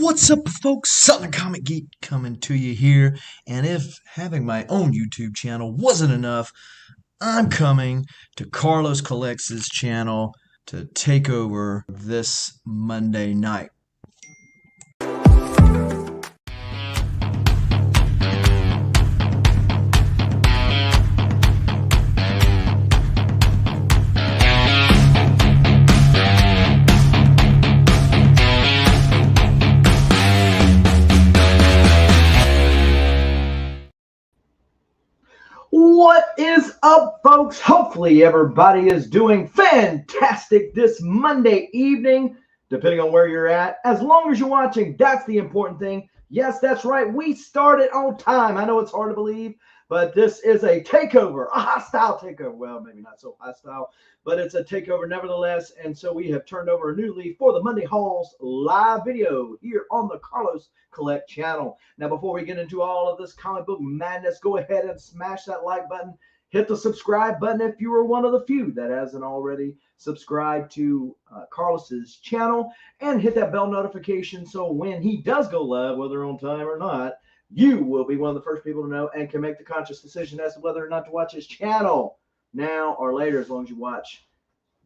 What's up, folks? Southern Comic Geek coming to you here. And if having my own YouTube channel wasn't enough, I'm coming to Carlos Collects' channel to take over this Monday night. What is up, folks? Hopefully everybody is doing fantastic this Monday evening, depending on where you're at. As long as you're watching, that's the important thing. Yes, that's right. We started on time. I know it's hard to believe, but this is a takeover, a hostile takeover. Well, maybe not so hostile, but it's a takeover nevertheless. And so we have turned over a new leaf for the Monday Hauls live video here on the Carlos Collect channel. Now, before we get into all of this comic book madness, go ahead and smash that like button. Hit the subscribe button if you are one of the few that hasn't already subscribed to Carlos's channel, and hit that bell notification so when he does go live, whether on time or not, you will be one of the first people to know and can make the conscious decision as to whether or not to watch his channel now or later, as long as you watch.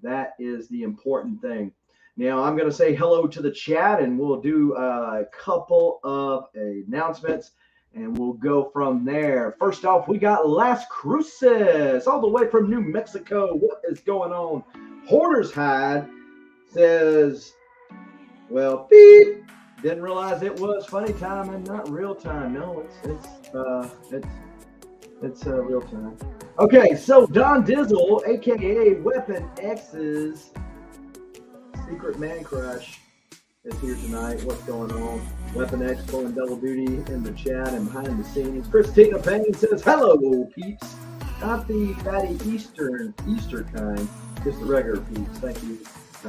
That is the important thing. Now, I'm going to say hello to the chat, and we'll do a couple of announcements, and we'll go from there. First off, we got Las Cruces, all the way from New Mexico. What is going on? Hoarder's Hide says, well, beep. Didn't realize it was funny time and not real time. No, it's real time. Okay, so Don Dizzle, aka Weapon X's Secret Man Crush, is here tonight. What's going on? Weapon X pulling double duty in the chat and behind the scenes. Christina Payne says, hello, peeps. Not the fatty Easter kind, just the regular peeps. Thank you,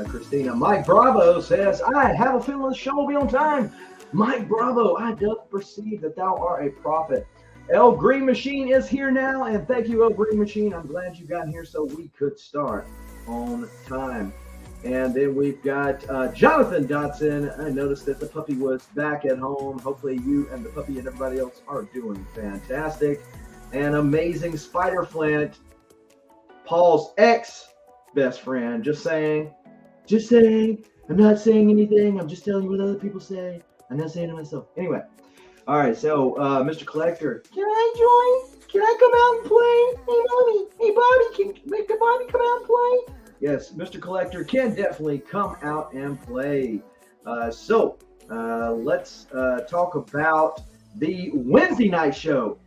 Christina. Mike Bravo says, I have a feeling the show will be on time. Mike Bravo, I doth perceive that thou art a prophet. El Green Machine is here now, and thank you, El Green Machine. I'm glad you got here so we could start on time. And then we've got Jonathan Dotson. I noticed that the puppy was back at home. Hopefully you and the puppy and everybody else are doing fantastic. And Amazing Spider Flint, Paul's ex-best friend. Just saying. I'm not saying anything. I'm just telling you what other people say. I'm not saying it myself. Anyway. All right, so Mr. Collector, can I join? Can I come out and play? Hey, Mommy. Hey, Bobby, can make the Bobby come out and play? Yes, Mr. Collector can definitely come out and play. So let's talk about the Wednesday night show.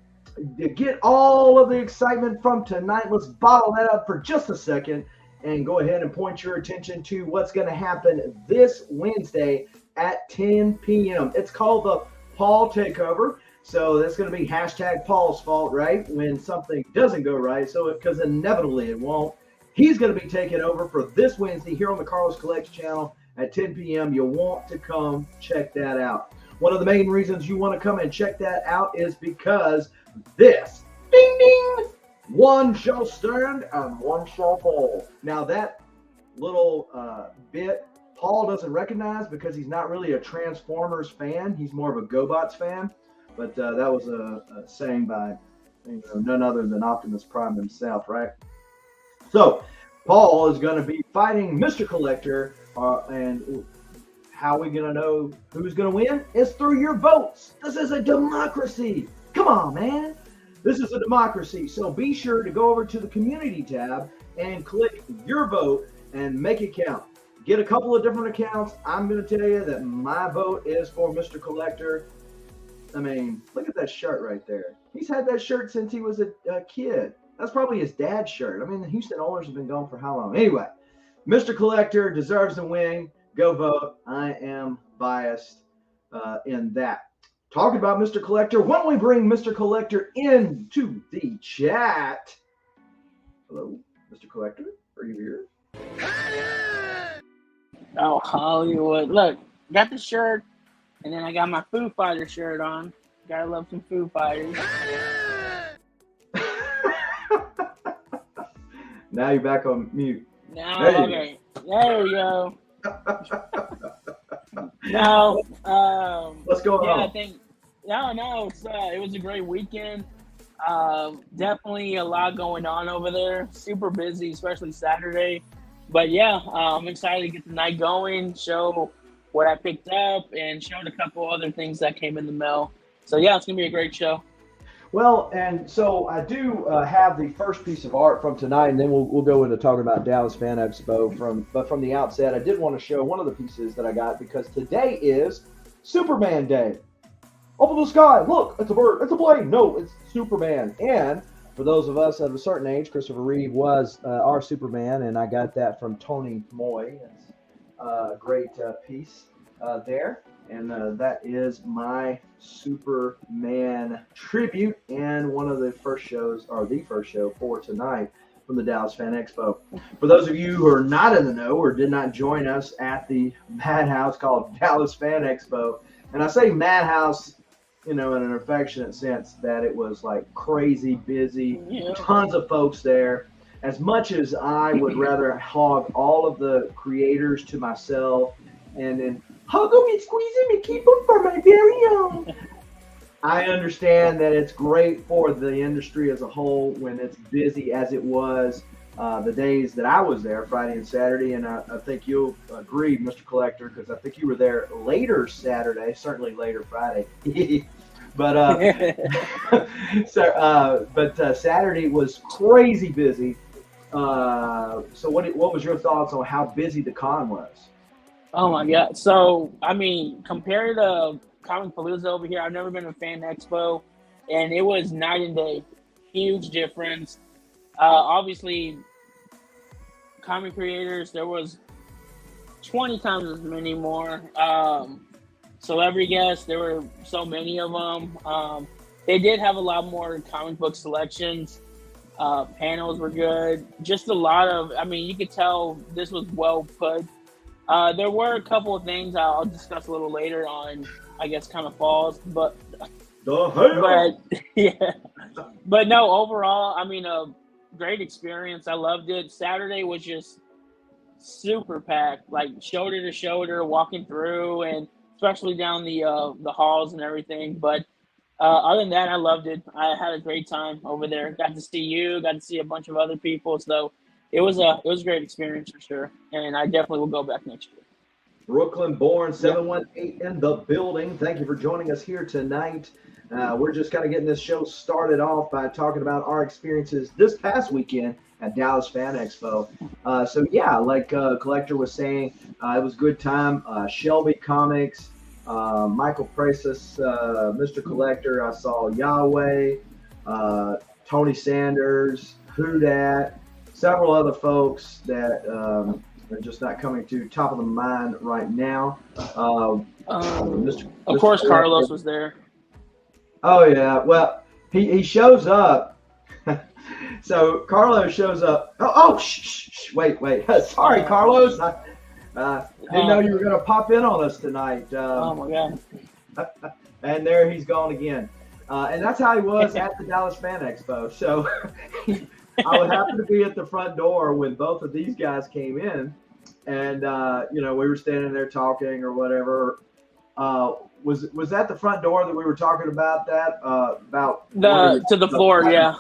To get all of the excitement from tonight, let's bottle that up for just a second and go ahead and point your attention to what's going to happen this Wednesday at 10 p.m. It's called the Paul Takeover. So that's going to be hashtag Paul's fault, right? When something doesn't go right. So because inevitably it won't. He's going to be taking over for this Wednesday here on the Carlos Collects channel at 10 p.m. You'll want to come check that out. One of the main reasons you want to come and check that out is because this, ding, ding, one shall stand and one shall fall. Now that little bit, Paul doesn't recognize because he's not really a Transformers fan. He's more of a GoBots fan. But that was a saying by none other than Optimus Prime himself, right? So Paul is going to be fighting Mr. Collector, and how are we going to know who's going to win? It's through your votes. This is a democracy. Come on, man. This is a democracy. So be sure to go over to the community tab and click your vote and make it count. Get a couple of different accounts. I'm going to tell you that my vote is for Mr. Collector. I mean, look at that shirt right there. He's had that shirt since he was a kid. That's probably his dad's shirt. I mean, the Houston Oilers have been gone for how long? Anyway, Mr. Collector deserves to win. Go vote. I am biased in that. Talking about Mr. Collector, why don't we bring Mr. Collector into the chat? Hello, Mr. Collector. Are you here? Oh, Hollywood. Look, got the shirt, and then I got my Foo Fighters shirt on. Gotta love some Foo Fighters. Now you're back on mute. Now, okay. There we go. No, What's going yeah, I on? think no, it was a great weekend. Definitely a lot going on over there. Super busy, especially Saturday. But yeah, I'm excited to get the night going, show what I picked up, and showed a couple other things that came in the mail. So yeah, it's gonna be a great show. Well, and so I do have the first piece of art from tonight, and then we'll go into talking about Dallas Fan Expo. But from the outset, I did want to show one of the pieces that I got because today is Superman Day. Up in the sky, look, it's a bird, it's a plane. No, it's Superman. And for those of us of a certain age, Christopher Reeve was our Superman, and I got that from Tony Moy. It's a great piece there. And that is my Superman tribute and one of the first shows, or the first show for tonight from the Dallas Fan Expo. For those of you who are not in the know or did not join us at the madhouse called Dallas Fan Expo, and I say madhouse, in an affectionate sense, that it was like crazy busy, Yeah. tons of folks there. As much as I would rather hog all of the creators to myself and then hug them and squeeze them and keep them for my very own, I understand that it's great for the industry as a whole when it's busy as it was the days that I was there, Friday and Saturday. And I think you'll agree, Mr. Collector, because I think you were there later Saturday, certainly later Friday. but Saturday was crazy busy. So what was your thoughts on how busy the con was? Oh my god! So I mean, compared to Comic Palooza over here, I've never been to Fan Expo, and it was night and day. Huge difference. Obviously, comic creators, there was 20 times as many more. Celebrity guests, there were so many of them. They did have a lot more comic book selections. Panels were good. Just a lot of, I mean, you could tell this was well put. There were a couple of things I'll discuss a little later on, I guess, kind of falls, but yeah, but no, overall, I mean, a great experience. I loved it. Saturday was just super packed, like shoulder to shoulder, walking through, and especially down the halls and everything. But other than that, I loved it. I had a great time over there. Got to see you, got to see a bunch of other people. So it was a great experience for sure, and I definitely will go back next year. Brooklyn born 718 in the building. Thank you for joining us here tonight. We're just kind of getting this show started off by talking about our experiences this past weekend at Dallas Fan Expo. So yeah, like Collector was saying, it was a good time. Shelby Comics, Michael Precis, Mr. Collector. I saw Yahweh, Tony Sanders, Who Dat, several other folks that are just not coming to top of the mind right now. Of course, Carlos was there. Oh yeah, well he shows up. So Carlos shows up. Wait. Sorry, Carlos. I didn't know you were going to pop in on us tonight. Oh my god. And there he's gone again. And that's how he was at the Dallas Fan Expo. So I would happen to be at the front door when both of these guys came in, and we were standing there talking or whatever. Was that the front door that we were talking about? About to the floor, yeah.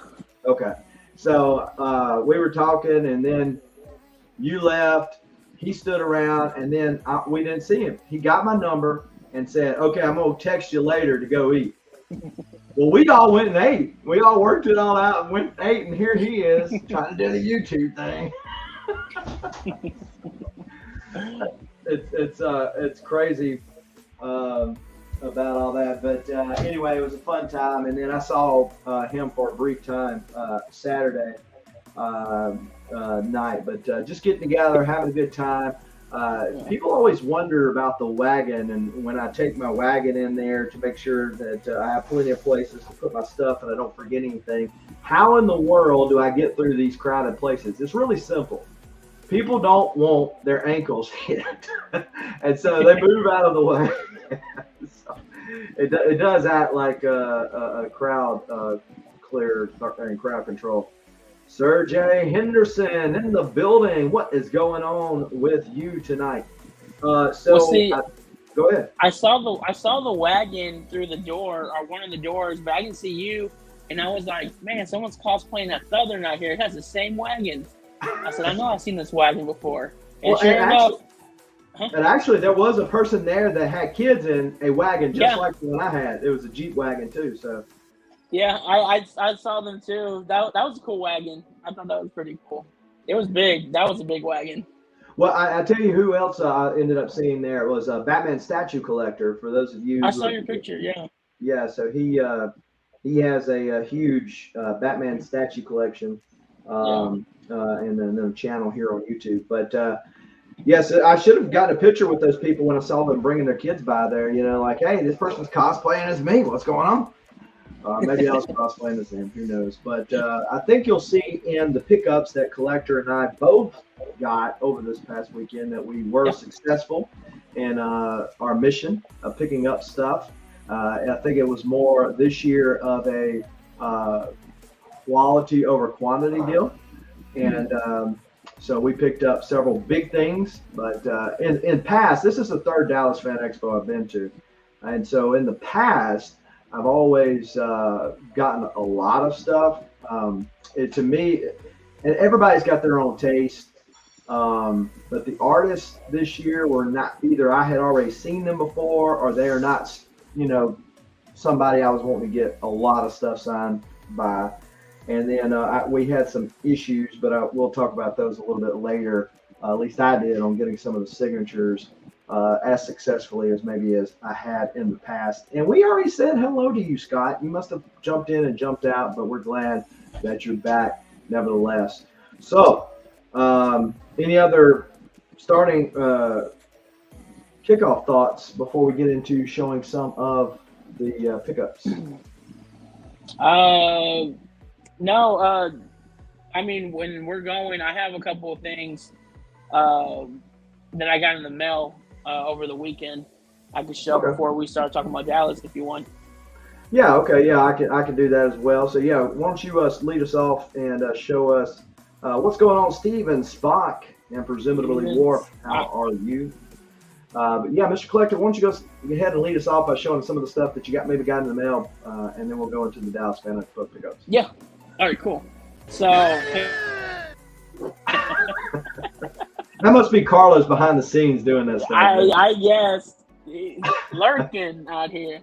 Okay, so we were talking, and then you left. He stood around, and then we didn't see him. He got my number and said, "Okay, I'm gonna text you later to go eat." Well, we all went and ate. We all worked it all out and went and ate, and here he is trying to do the YouTube thing. It's crazy about all that, but anyway, it was a fun time. And then I saw him for a brief time Saturday night, but just getting together, having a good time. People always wonder about the wagon, and when I take my wagon in there to make sure that I have plenty of places to put my stuff and I don't forget anything, how in the world do I get through these crowded places? It's really simple. People don't want their ankles hit, and so they move out of the way. So it does act like a crowd clear and crowd control. Sergey Henderson in the building. What is going on with you tonight? Well, see, Go ahead. I saw the wagon through the door or one of the doors, but I didn't see you. And I was like, man, someone's cosplaying that Southern out here. It has the same wagon. I said, I know I've seen this wagon before. And Well, sure enough, and actually, there was a person there that had kids in a wagon just Yeah. like the one I had. It was a Jeep wagon too. So yeah, I saw them too. That was a cool wagon. I thought that was pretty cool. It was big. That was a big wagon. well, I tell you who else I ended up seeing there. It was a Batman statue collector. For those of you, I saw your picture. Yeah. Yeah, so he has a huge Batman statue collection, and another channel here on YouTube. But yes, I should have gotten a picture with those people when I saw them bringing their kids by there. You know, like, hey, this person's cosplaying as me. What's going on? Maybe I was cosplaying as them. Who knows? But I think you'll see in the pickups that Collector and I both got over this past weekend that we were successful in our mission of picking up stuff. I think it was more this year of a quality over quantity deal. And so we picked up several big things. But in past, this is the third Dallas Fan Expo I've been to. And so in the past, I've always gotten a lot of stuff. To me, and everybody's got their own taste. But the artists this year were not, either I had already seen them before or they are not, somebody I was wanting to get a lot of stuff signed by. And then we had some issues, but we'll talk about those a little bit later. At least I did, on getting some of the signatures as successfully as maybe as I had in the past. And we already said hello to you, Scott. You must have jumped in and jumped out, but we're glad that you're back nevertheless. So any other starting kickoff thoughts before we get into showing some of the pickups? No. I mean, when we're going, I have a couple of things that I got in the mail over the weekend. I could show before we start talking about Dallas, if you want. Yeah. Okay. Yeah, I can do that as well. So yeah, why don't you lead us off and show us what's going on, Steve and Spock, and presumably Warp. How are you? But yeah, Mr. Collector, why don't you go ahead and lead us off by showing some of the stuff that you maybe got in the mail, and then we'll go into the Dallas Fan Expo pickups. Yeah. All right. Cool. So. That must be Carlos behind the scenes doing that stuff. I guess lurking out here.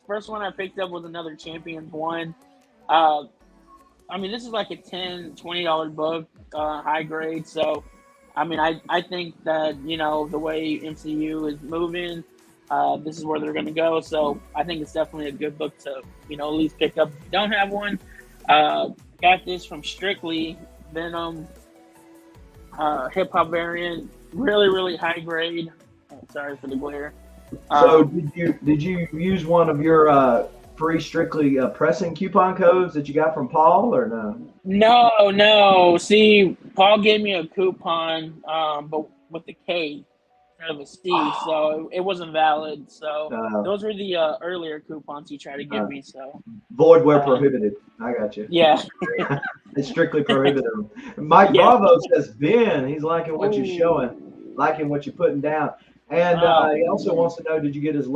First one I picked up was another Champions one. I mean, this is like a $10, $20 book, high grade. So, I mean, I think that, the way MCU is moving, this is where they're going to go. So I think it's definitely a good book to, at least pick up. If you don't have one, got this from Strictly Venom, hip hop variant, really, really high grade. Sorry for the glare. So did you use one of your free Strictly pressing coupon codes that you got from Paul, or no? No. See, Paul gave me a coupon, but with the K instead of a C, so it wasn't valid. So those were the earlier coupons he tried to give me. So void where prohibited. I got you. Yeah. It's strictly prohibited. Mike Bravo says, Ben, he's liking what you're showing, liking what you're putting down. And he also wants to know, did you get his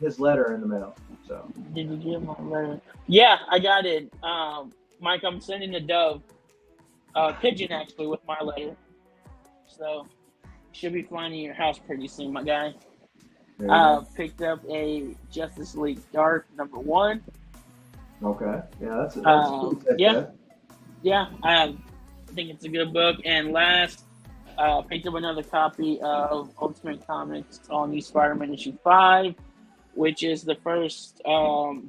his letter in the mail? So did you get my letter? Yeah, I got it. Mike, I'm sending a dove, pigeon actually, with my letter. So should be flying to your house pretty soon, my guy. Picked up a Justice League Dark #1. Okay. Yeah, that's a cool set. Yeah. I think it's a good book. And last, picked up another copy of Ultimate Comics All New Spider-Man issue 5, which is the first of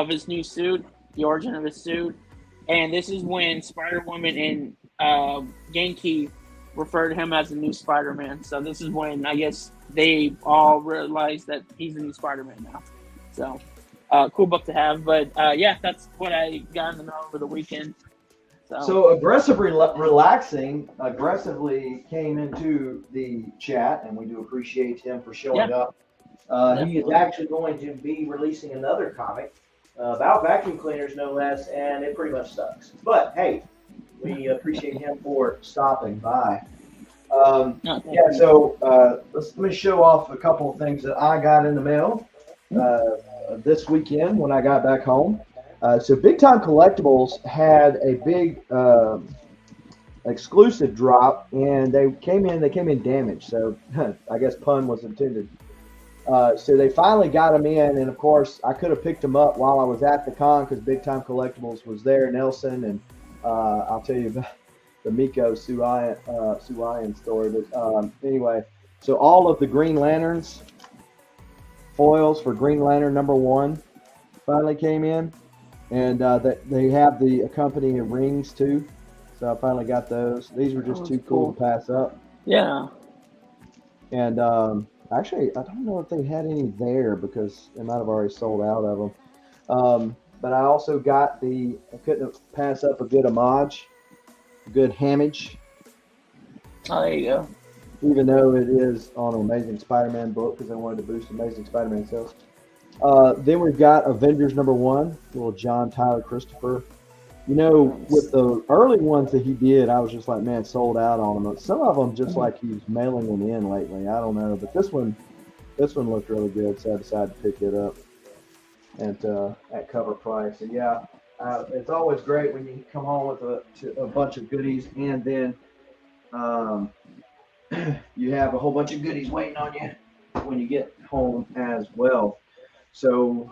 his new suit, the origin of his suit. And this is when Spider-Woman and Genki refer to him as the new Spider-Man. So this is when, I guess, they all realize that he's the new Spider-Man now. So, cool book to have. But, yeah, that's what I got in the mail over the weekend. So aggressively came into the chat, and we do appreciate him for showing up. He is actually going to be releasing another comic about vacuum cleaners, no less, and it pretty much sucks. But hey, we appreciate him for stopping by. Yeah, so let me show off a couple of things that I got in the mail this weekend when I got back home. So Big Time Collectibles had a big exclusive drop, and they came in damaged. So I guess pun was intended. So they finally got them in, and of course I could have picked them up while I was at the con because Big Time Collectibles was there, Nelson, and I'll tell you about the Miko Suayan story. But anyway, so all of the Green Lanterns foils for Green Lantern #1 finally came in, and they have the accompanying rings too. So I finally got those. These were just too cool to pass up. Yeah. And actually, I don't know if they had any there because they might have already sold out of them. But I also got I couldn't pass up a good homage, a good homage. Oh, there you go. Even though it is on an Amazing Spider-Man book because I wanted to boost Amazing Spider-Man sales. Then we've got Avengers #1, little John Tyler Christopher. You know, with the early ones that he did, I was just like, man, sold out on them. Some of them just like he's mailing them in lately. I don't know, but this one looked really good, so I decided to pick it up at cover price. And yeah, it's always great when you come home with a bunch of goodies, and then you have a whole bunch of goodies waiting on you when you get home as well. So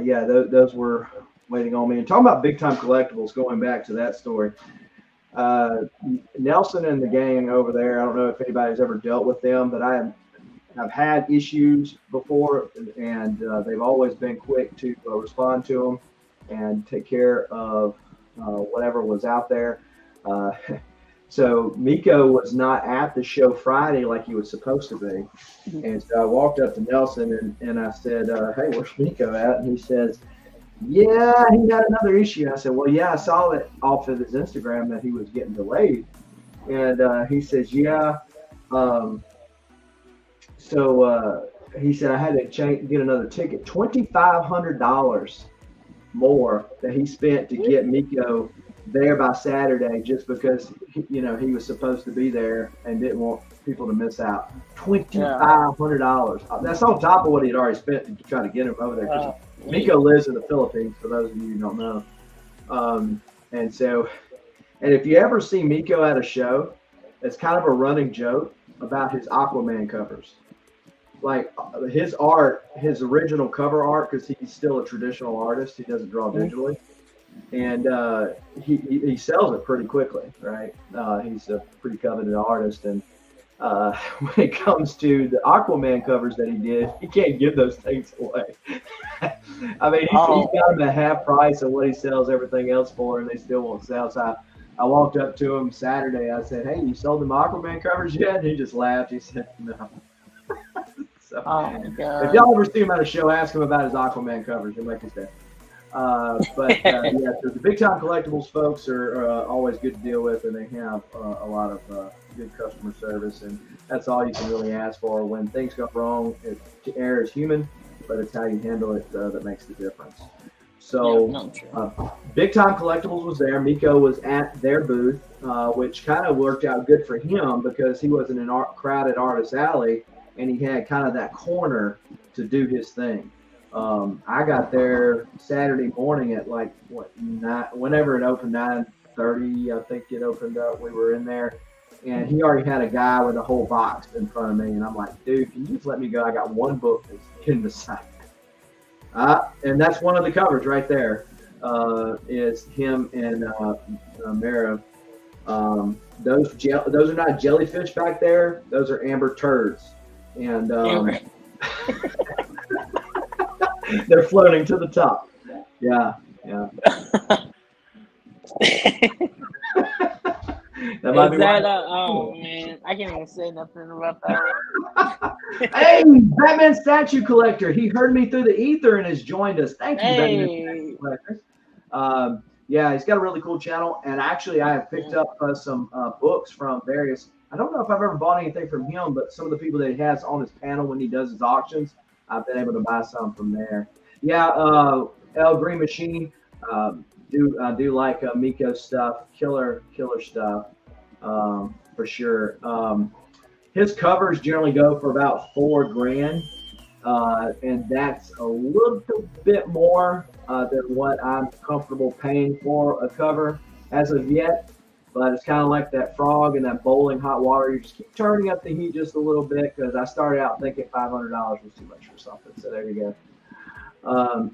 yeah, those were waiting on me. And talking about Big Time Collectibles, going back to that story, Nelson and the gang over there, I don't know if anybody's ever dealt with them, but I've had issues before, and they've always been quick to respond to them and take care of whatever was out there. So Miko was not at the show Friday like he was supposed to be. And so I walked up to Nelson and I said, hey, where's Miko at? And he says, yeah, he had another issue. I said, well, yeah, I saw it off of his Instagram that he was getting delayed. And he says, yeah. So he said I had to get another ticket, $2,500 more that he spent to get Miko there by Saturday just because, he was supposed to be there and didn't want people to miss out. $2,500. That's on top of what he had already spent to try to get him over there. Miko lives in the Philippines, for those of you who don't know. And if you ever see Miko at a show, it's kind of a running joke about his Aquaman covers. Like his art, his original cover art, because he's still a traditional artist. He doesn't draw digitally. And he sells it pretty quickly, right? He's a pretty coveted artist. And when it comes to the Aquaman covers that he did, he can't give those things away. I mean, he's got them at half price of what he sells everything else for, and they still won't sell. So I walked up to him Saturday. I said, hey, you sold them Aquaman covers yet? And he just laughed. He said, no. So, if y'all ever see him at a show, ask him about his Aquaman covers. He'll make his day. Yeah, so the Big Time Collectibles folks are always good to deal with, and they have a lot of good customer service, and that's all you can really ask for. When things go wrong, error is human, but it's how you handle it that makes the difference. So Big Time Collectibles was there. Miko was at their booth, which kind of worked out good for him because he was in a crowded artist alley, and he had kind of that corner to do his thing. I got there Saturday morning at like whenever it opened, 9:30, I think it opened up. We were in there, and he already had a guy with a whole box in front of me, and I'm like, dude, can you just let me go? I got one book that's in the side. And that's one of the covers right there. Is him and Mara. Those are not jellyfish back there. Those are amber turds, and they're floating to the top. Yeah. That might be oh man, I can't even say nothing about that. Hey, Batman statue collector. He heard me through the ether and has joined us. Thank you, Batman statue collector. Yeah, he's got a really cool channel. And actually, I have picked up some books from various. I don't know if I've ever bought anything from him, but some of the people that he has on his panel when he does his auctions, I've been able to buy some from there. Yeah, El Green Machine. I do like Miko's stuff. Killer stuff. For sure. his covers generally go for about $4 grand, and that's a little bit more than what I'm comfortable paying for a cover as of yet. But it's kind of like that frog in that boiling hot water. You just keep turning up the heat just a little bit, because I started out thinking $500 was too much for something. So there you go.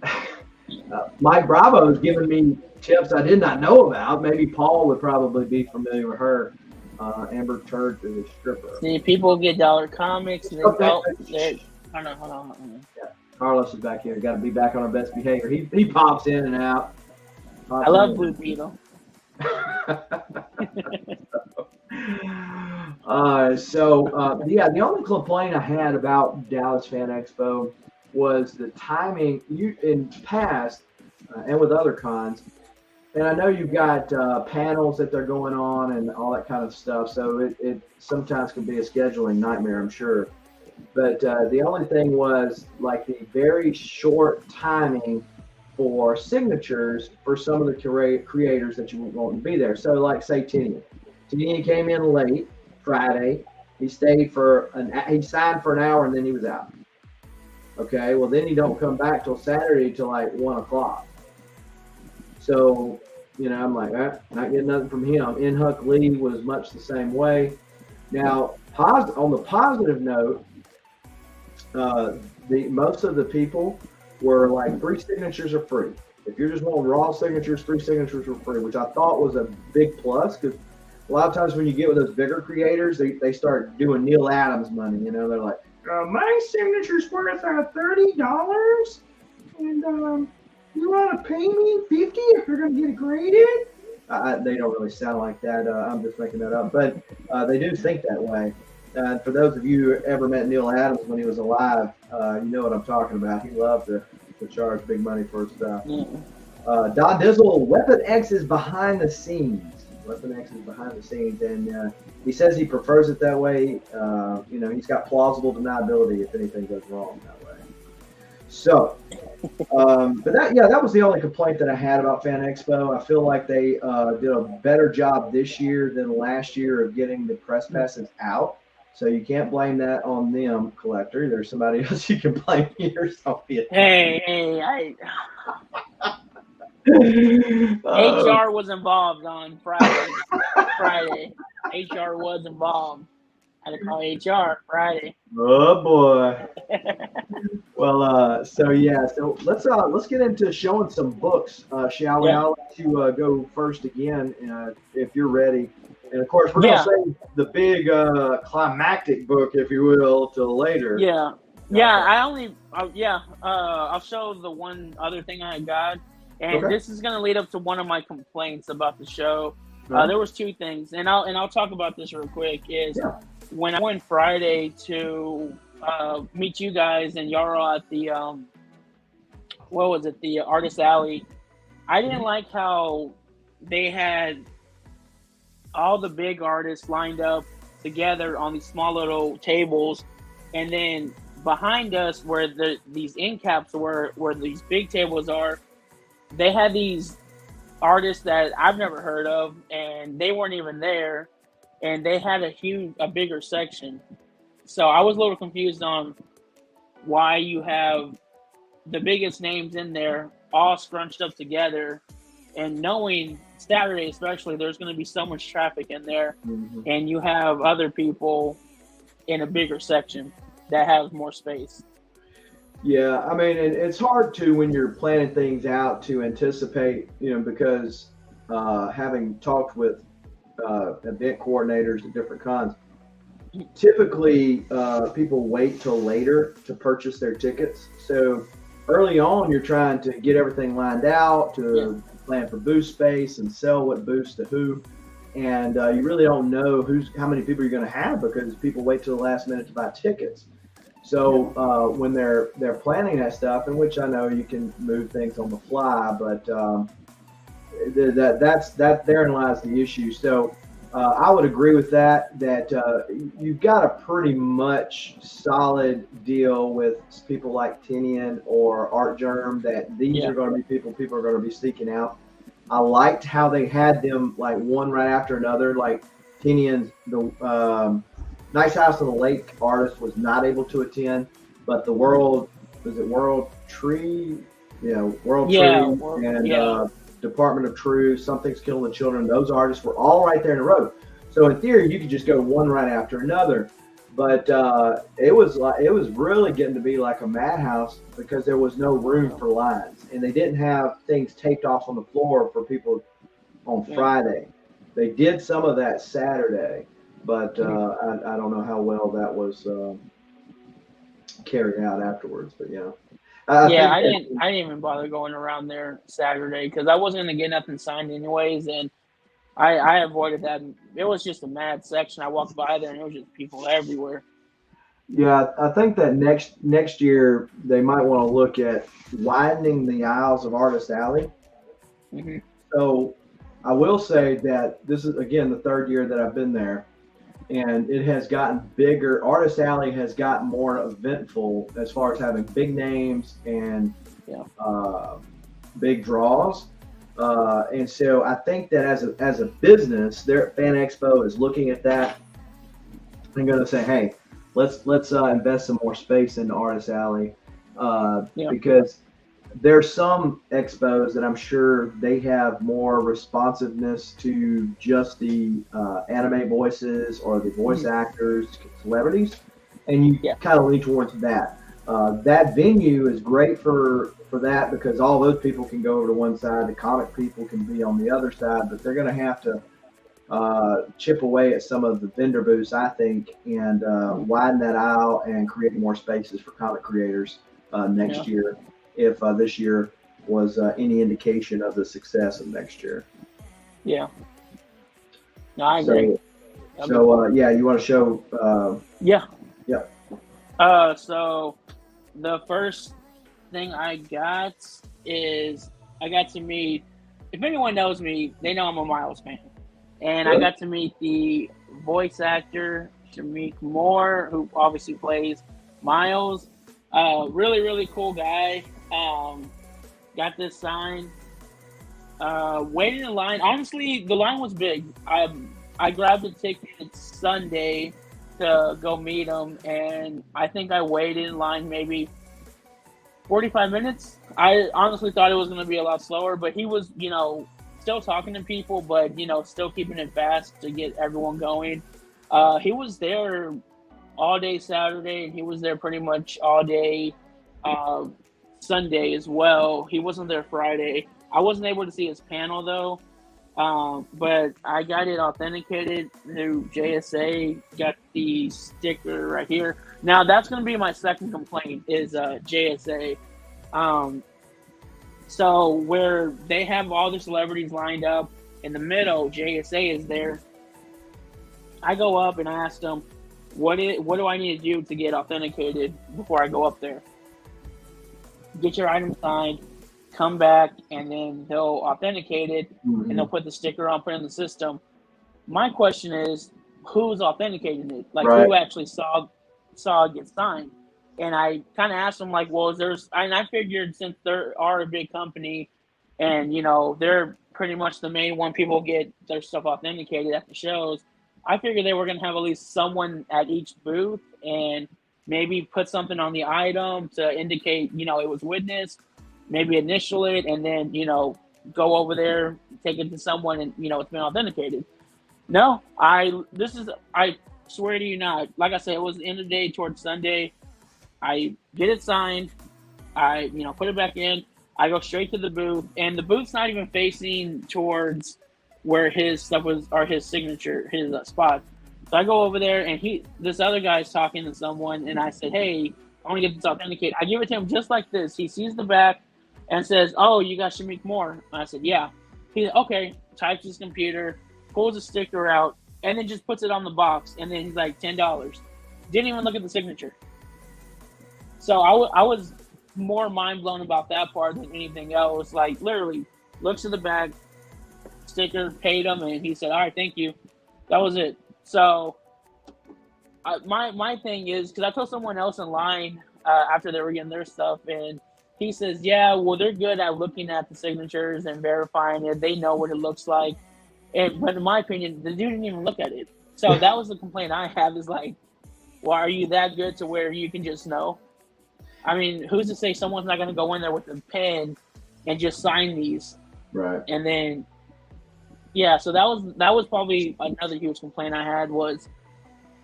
Mike Bravo has given me tips I did not know about. Maybe Paul would probably be familiar with her. Amber Turd, the stripper. See, people get dollar comics and they don't. Hold on. Yeah. Carlos is back here. Got to be back on our best behavior. He pops in and out. I love Blue Beetle. Yeah, the only complaint I had about Dallas Fan Expo was the timing. You in past and with other cons, and I know you've got panels that they're going on and all that kind of stuff. So it sometimes can be a scheduling nightmare, I'm sure. But the only thing was like the very short timing for signatures for some of the creators that you want to be there. So like say Tinian. Tinian came in late Friday. He stayed he signed for an hour and then he was out. Okay, well then he don't come back till Saturday till like 1 o'clock. So, I'm like, not getting nothing from him. In Huck Lee was much the same way. Now, on the positive note, most of the people were like 3 signatures are free. If you're just wanting raw signatures, 3 signatures are free, which I thought was a big plus, because a lot of times when you get with those bigger creators, they start doing Neil Adams money. They're like, my signature's worth $30, and you want to pay me $50 if you're going to get it graded? They don't really sound like that. I'm just making that up, but they do think that way. For those of you who ever met Neil Adams when he was alive, you know what I'm talking about. He loved to charge big money for his stuff. Don Dizzle, Weapon X is behind the scenes. Weapon X is behind the scenes, and he says he prefers it that way. He's got plausible deniability if anything goes wrong that way. So, but that was the only complaint that I had about Fan Expo. I feel like they did a better job this year than last year of getting the press passes out. So you can't blame that on them, collector. There's somebody else you can blame here. HR was involved on Friday. HR was involved. I had to call HR Friday. Oh boy. Well, so let's get into showing some books, shall we? I'll let you go first again if you're ready. And of course, we're gonna save the big climactic book, if you will, till later. I'll show the one other thing I got. And this is going to lead up to one of my complaints about the show. There was 2 things, and I'll talk about this real quick. When I went Friday to meet you guys and y'all are at the the Artist Alley, I didn't like how they had all the big artists lined up together on these small little tables, and then behind us where these end caps were, where these big tables are, they had these artists that I've never heard of, and they weren't even there, and they had a bigger section. So I was a little confused on why you have the biggest names in there all scrunched up together, and knowing Saturday especially, there's going to be so much traffic in there, and you have other people in a bigger section that have more space. Yeah, I mean, it's hard to, when you're planning things out, to anticipate, because having talked with event coordinators at different cons, typically people wait till later to purchase their tickets. So early on, you're trying to get everything lined out, to plan for booth space and sell what booths to who. And you really don't know how many people you're going to have, because people wait till the last minute to buy tickets. So when they're planning that stuff, in which I know you can move things on the fly, but therein lies the issue. So I would agree with that you've got a pretty much solid deal with people like Tinian or Art Germ, that these are going to be people are going to be seeking out. I liked how they had them like one right after another, like Tinian's Nice House on the Lake artist was not able to attend, but the World Tree? Yeah, World Yeah, Tree and yeah, Department of Truth, Something's Killing the Children. Those artists were all right there in a row. So in theory, you could just go one right after another. But it was really getting to be like a madhouse because there was no room for lines, and they didn't have things taped off on the floor for people on yeah. Friday. They did some of that Saturday, but I don't know how well that was carried out afterwards. But yeah, I Yeah, think that I didn't even bother going around there Saturday because I wasn't gonna get nothing signed anyways, and I avoided that. It was just a mad section. I walked by there and there was just people everywhere. yeah, I think that next year they might want to look at widening the aisles of Artist Alley. Hmm. So I will say that this is again the third year that I've been there, and it has gotten bigger. Artist Alley has gotten more eventful as far as having big names and Yeah, uh, big draws. And so I think that as a business, their Fan Expo is looking at that and going to say, hey, let's invest some more space into Artist Alley yeah, because there's some expos that I'm sure they have more responsiveness to just the anime voices or the voice actors, celebrities, and you yeah, kind of lean towards that. That venue is great for that because all those people can go over to one side, the comic people can be on the other side, but they're going to have to chip away at some of the vendor booths, I think, and widen that aisle and create more spaces for comic creators yeah, next year. If this year was any indication of the success of next year. yeah. No, I agree. So, That'd be cool. yeah, you want to show? Yeah. Yeah. So the first thing I got is I got to meet. If anyone knows me, they know I'm a Miles fan, and I Really? got to meet the voice actor Shamik Moore, who obviously plays Miles. Really, really cool guy. Got this sign. Waited in line. Honestly, the line was big. I grabbed a ticket Sunday to go meet him, and I think I waited in line maybe 45 minutes. I honestly thought it was going to be a lot slower, but he was, still talking to people, but, still keeping it fast to get everyone going. He was there all day Saturday, and he was there pretty much all day uh, Sunday as well. He wasn't there Friday. I wasn't able to see his panel, though. But I got it authenticated through JSA. Got the sticker right here. Now that's going to be my second complaint is JSA. So where they have all the celebrities lined up in the middle, JSA is there. I go up and I ask them, what do I need to do to get authenticated before I go up there? Get your item signed, come back, and then they'll authenticate it, and they'll put the sticker on, put it in the system. My question is, who's authenticating it? Like, Right. who actually saw it get signed? And I kind of asked them, like, well, and I figured since they are a big company, and they're pretty much the main one people get their stuff authenticated at the shows. I figured they were going to have at least someone at each booth and maybe put something on the item to indicate, it was witnessed, maybe initial it, and then, go over there, take it to someone, and, it's been authenticated. No, I swear to you not. Like I said, it was the end of the day towards Sunday. I get it signed. I, put it back in. I go straight to the booth, and the booth's not even facing towards where his stuff was, or his signature, his spot. So I go over there, and this other guy's talking to someone, and I said, hey, I want to get this authenticated. I give it to him just like this. He sees the back and says, oh, you got Shamik Moore. And I said, yeah. He's okay, types his computer, pulls a sticker out, and then just puts it on the box, and then he's like, $10. Didn't even look at the signature. So I was more mind blown about that part than anything else. Like, literally, looks at the back, sticker, paid him, and he said, all right, thank you. That was it. So my thing is, because I told someone else in line after they were getting their stuff, and he says, yeah, well, they're good at looking at the signatures and verifying it. They know what it looks like. But in my opinion, the dude didn't even look at it. So that was the complaint I have is like, Well, are you that good to where you can just know? I mean, who's to say someone's not going to go in there with a pen and just sign these? Right. And then, yeah, so that was probably another huge complaint I had was,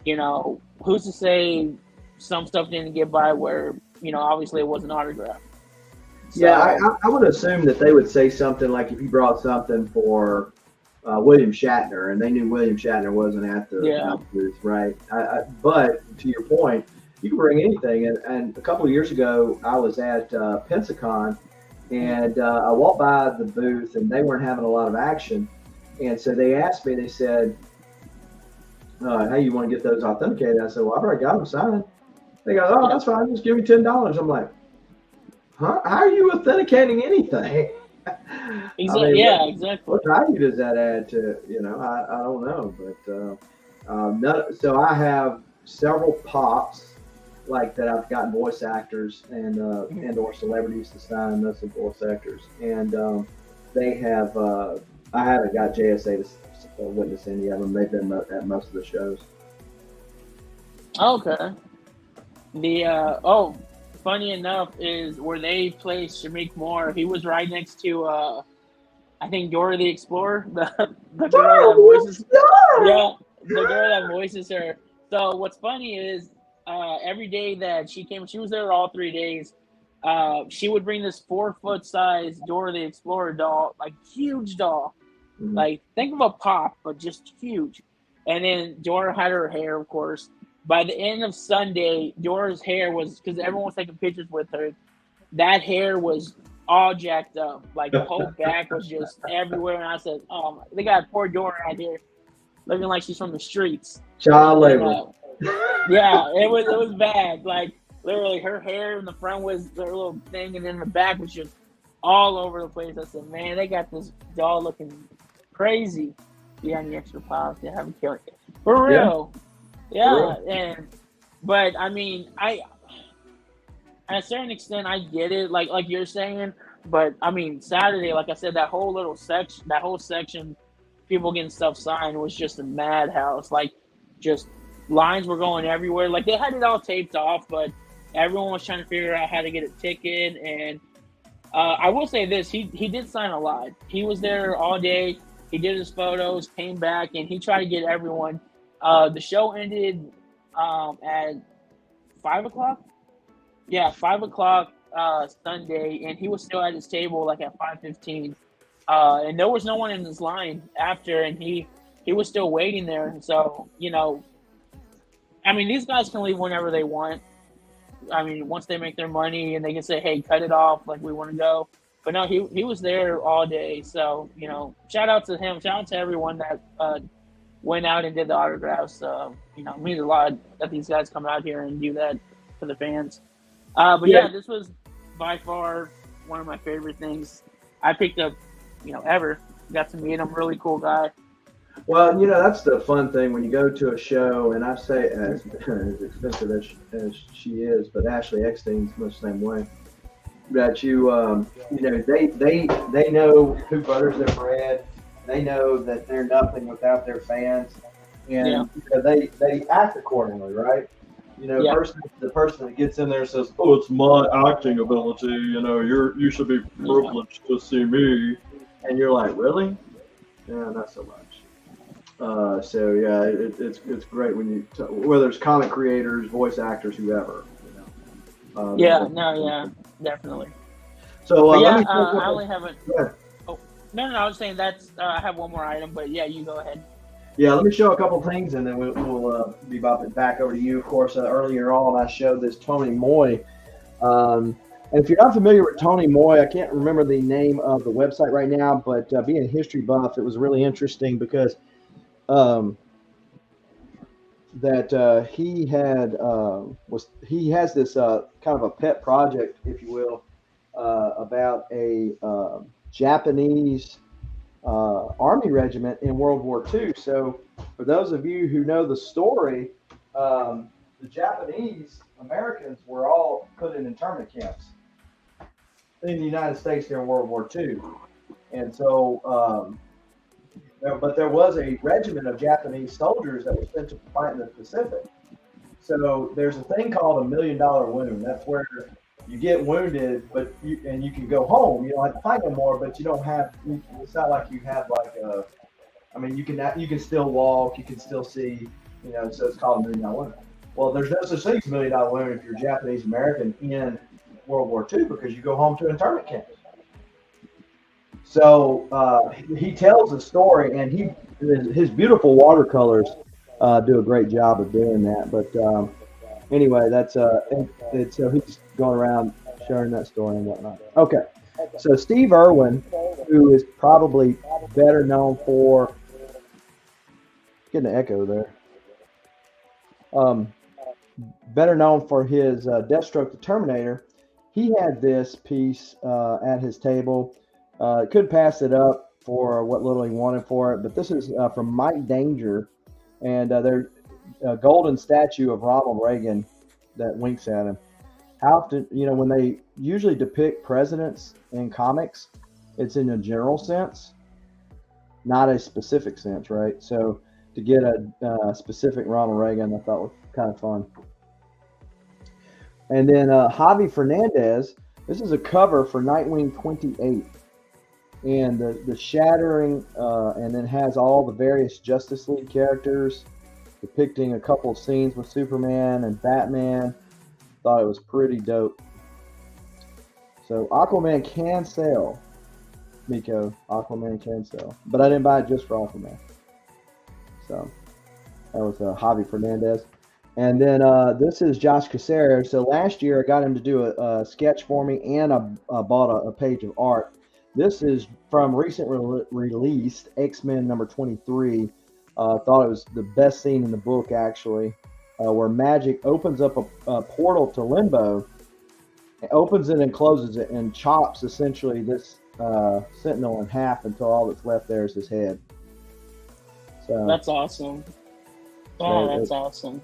who's to say some stuff didn't get by where, obviously it wasn't autographed. So, Yeah, I would assume that they would say something like if you brought something for William Shatner, and they knew William Shatner wasn't at the booth, right? But to your point, you can bring anything. And a couple of years ago, I was at Pensacon, and I walked by the booth, and they weren't having a lot of action. And so they asked me, they said, hey, you want to get those authenticated? I said, well, I've already got them signed. They go, oh, that's fine. Just give me $10. I'm like, huh? How are you authenticating anything? Exactly. Exactly. What value does that add to, I don't know. But so I have several pops like that. I've gotten voice actors and or celebrities to sign, mostly voice actors. And they have, I haven't got JSA to witness any of them. They've been at most of the shows. Okay. Funny enough is where they placed Shamik Moore. He was right next to, I think Dora the Explorer, the girl that voices, the girl that voices her. So what's funny is, every day that she came, she was there all 3 days. She would bring this 4-foot size Dora the Explorer doll, like huge doll, like think of a pop, but just huge. And then Dora had her hair, of course. By the end of Sunday, Dora's hair was, because everyone was taking pictures with her, that hair was all jacked up. Like the whole back was just everywhere. And I said, oh, they got poor Dora out here looking like she's from the streets. Child labor. Yeah, it was bad. Like literally her hair in the front was their little thing, and then the back was just all over the place. I said, man, they got this doll looking crazy. Yeah, any extra pops, they haven't killed it. For real. Yeah, but I mean, at a certain extent, I get it, like you're saying. But I mean, Saturday, like I said, that whole section, people getting stuff signed was just a madhouse. Like, just lines were going everywhere. Like they had it all taped off, but everyone was trying to figure out how to get a ticket. And I will say this: he did sign a lot. He was there all day. He did his photos, came back, and he tried to get everyone. The show ended at 5 o'clock. Yeah, 5 o'clock Sunday, and he was still at his table like at 5:15. And there was no one in his line after, and he was still waiting there. And so, I mean, these guys can leave whenever they want. I mean, once they make their money, and they can say, "Hey, cut it off," like we want to go. But no, he was there all day. So shout out to him. Shout out to everyone that went out and did the autographs. It means a lot that these guys come out here and do that for the fans. But yeah, this was by far one of my favorite things I picked up, ever. Got to meet him, really cool guy. Well, that's the fun thing when you go to a show, and I say as expensive as she is, but Ashley Eckstein's much the same way. That they know who butters their bread. They know that they're nothing without their fans, and they act accordingly, right? The person that gets in there says, "Oh, it's my acting ability. You should be privileged to see me," and you're like, "Really? Yeah, not so much." It's great when you whether it's comic creators, voice actors, whoever. Definitely. So I only have a. Oh no! I was saying I have one more item, but yeah, you go ahead. Yeah, let me show a couple things, and then we'll be bopping back over to you. Of course, earlier on, I showed this Tony Moy. And if you're not familiar with Tony Moy, I can't remember the name of the website right now, but being a history buff, it was really interesting because he has this kind of a pet project, if you will, about a Japanese Army regiment in World War II. So for those of you who know the story, the Japanese Americans were all put in internment camps in the United States during World War II. And so, but there was a regiment of Japanese soldiers that was sent to fight in the Pacific. So there's a thing called $1 million wound. That's where you get wounded, but you can go home. You don't have to fight no more, but you don't have. It's not like you have like a. I mean, you can still walk, you can still see. So it's called $1 million wound. Well, there's no such thing as $1 million wound if you're Japanese American in World War II because you go home to internment camps. So he tells the story, and his beautiful watercolors do a great job of doing that. But anyway, that's so he's going around sharing that story and whatnot. Okay, so Steve Irwin, who is probably better known for getting an echo there. Better known for his Deathstroke the Terminator, he had this piece at his table. Could pass it up for what little he wanted for it, but this is from Mike Danger, and there's a golden statue of Ronald Reagan that winks at him. How often, when they usually depict presidents in comics, it's in a general sense, not a specific sense, right? So to get a specific Ronald Reagan, I thought was kind of fun. And then Javi Fernandez, this is a cover for Nightwing 28. And the shattering, and then has all the various Justice League characters depicting a couple of scenes with Superman and Batman. Thought it was pretty dope. So Aquaman can sell, Miko. Aquaman can sell. But I didn't buy it just for Aquaman. So that was Javi Fernandez. And then this is Josh Cassaro. So last year I got him to do a sketch for me, and I bought a page of art. This is from recent released X-Men number 23. Thought it was the best scene in the book, actually, where Magic opens up a portal to Limbo, opens it and closes it, and chops essentially this Sentinel in half until all that's left there is his head. So that's awesome. Oh, that's awesome.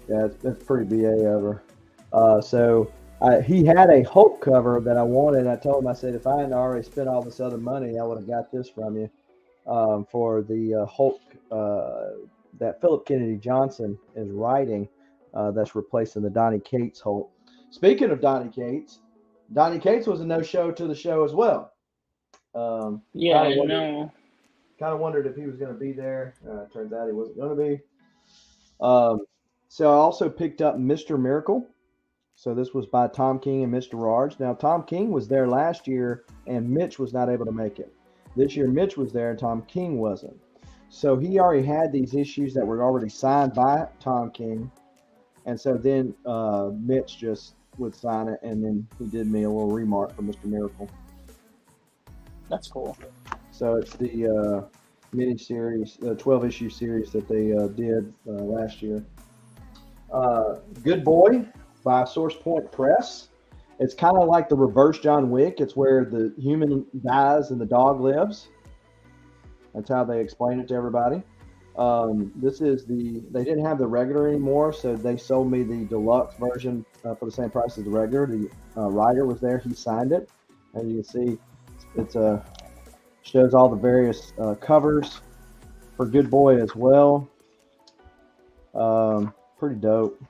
Yeah, it's pretty BA over. He had a Hulk cover that I wanted. I told him, I said, if I hadn't already spent all this other money, I would have got this from you for the Hulk that Philip Kennedy Johnson is writing that's replacing the Donny Cates Hulk. Speaking of Donny Cates was a no-show to the show as well. Yeah, I know. Kind of wondered if he was going to be there. Turns out he wasn't going to be. So I also picked up Mr. Miracle. So this was by Tom King and Mr. Rarge. Now, Tom King was there last year, and Mitch was not able to make it. This year, Mitch was there, and Tom King wasn't. So he already had these issues that were already signed by Tom King. And so then Mitch just would sign it, and then he did me a little remark for Mr. Miracle. That's cool. So it's the mini-series, 12-issue series that they did last year. Good Boy by Source Point Press. It's kind of like the reverse John Wick. It's where the human dies and the dog lives. That's how they explain it to everybody. They didn't have the regular anymore, so they sold me the deluxe version for the same price as the regular. The writer was there. He signed it. And you can see it's shows all the various covers for Good Boy as well. Pretty dope.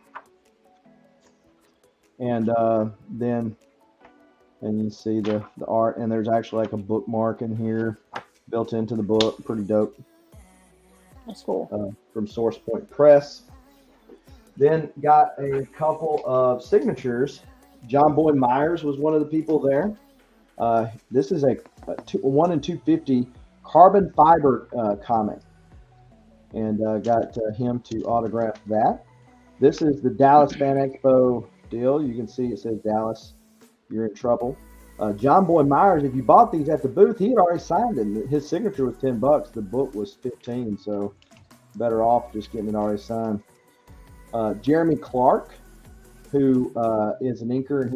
And then you see the art, and there's actually like a bookmark in here built into the book. Pretty dope. That's cool. From Source Point Press. Then got a couple of signatures. John Boy Myers was one of the people there. This is a 1 in 250 carbon fiber comic, and got him to autograph that. This is the Dallas Fan Expo deal. You can see it says Dallas, you're in trouble. John Boy Myers, if you bought these at the booth, he had already signed it. His signature was $10. The book was $15, so better off just getting it already signed. Jeremy Clark, who is an inker,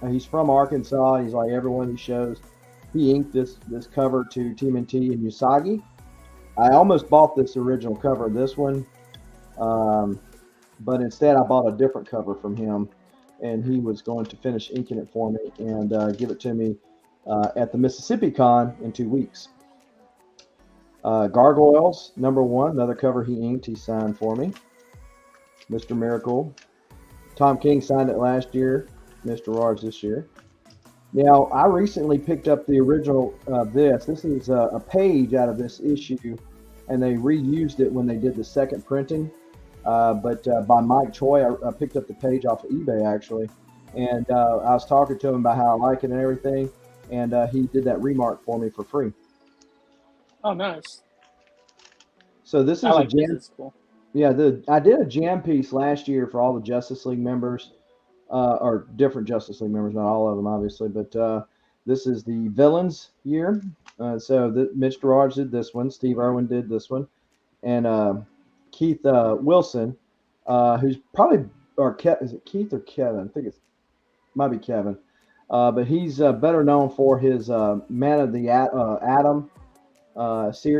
and he's from Arkansas. He's like everyone he shows. He inked this cover to TMNT and Usagi. I almost bought this original cover, this one, but instead I bought a different cover from him, and he was going to finish inking it for me and give it to me at the Mississippi Con in 2 weeks. Gargoyles #1, another cover he inked, he signed for me. Mr. Miracle. Tom King signed it last year. Mr. Rars this year. Now, I recently picked up the original of this. This is a page out of this issue, and they reused it when they did the second printing. But by Mike Choi, I picked up the page off of eBay actually, and I was talking to him about how I like it and everything, and he did that remark for me for free. Oh, nice. So this is I a like this. jam. It's cool. Yeah, I did a jam piece last year for all the Justice League members, or different Justice League members, not all of them, obviously. But this is the villains year. So Mitch Gerards did this one, Steve Irwin did this one, and Keith Wilson, who's probably is it Keith or Kevin? I think it might be Kevin. But he's better known for his Man of the Atom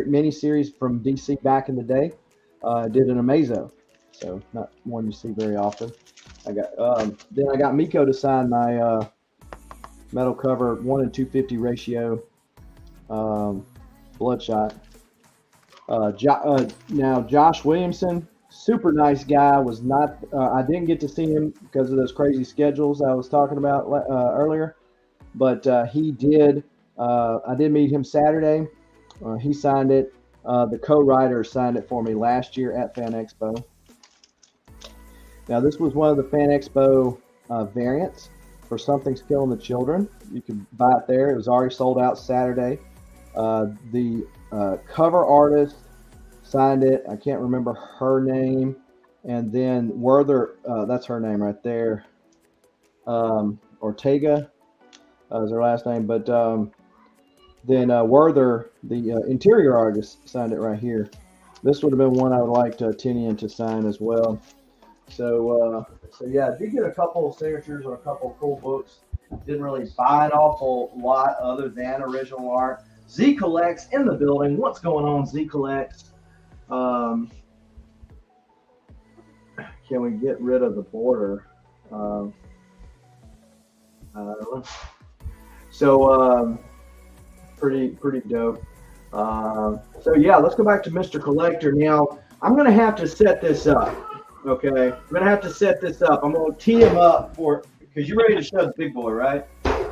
mini series from DC back in the day. Did an Amazo, so not one you see very often. Then I got Miko to sign my metal cover 1 in 250 ratio Bloodshot. Now Josh Williamson, super nice guy. Was not I didn't get to see him because of those crazy schedules I was talking about earlier, but he did. I did meet him Saturday. He signed it. The co-writer signed it for me last year at Fan Expo. Now, this was one of the Fan Expo variants for Something's Killing the Children. You could buy it there. It was already sold out Saturday. The cover artist signed it. I can't remember her name. And then Werther, that's her name right there. Ortega is her last name. But then Werther, the interior artist, signed it right here. This would have been one I would like to Tinian to sign as well. So yeah, I did get a couple of signatures on a couple of cool books. Didn't really buy an awful lot other than original art. Z Collects in the building. What's going on, Z Collects? Can we get rid of the border? Pretty dope. So yeah, let's go back to Mr. Collector. Now, I'm going to have to set this up. Okay, I'm going to have to set this up. I'm going to tee him up because you're ready to show the big boy, right?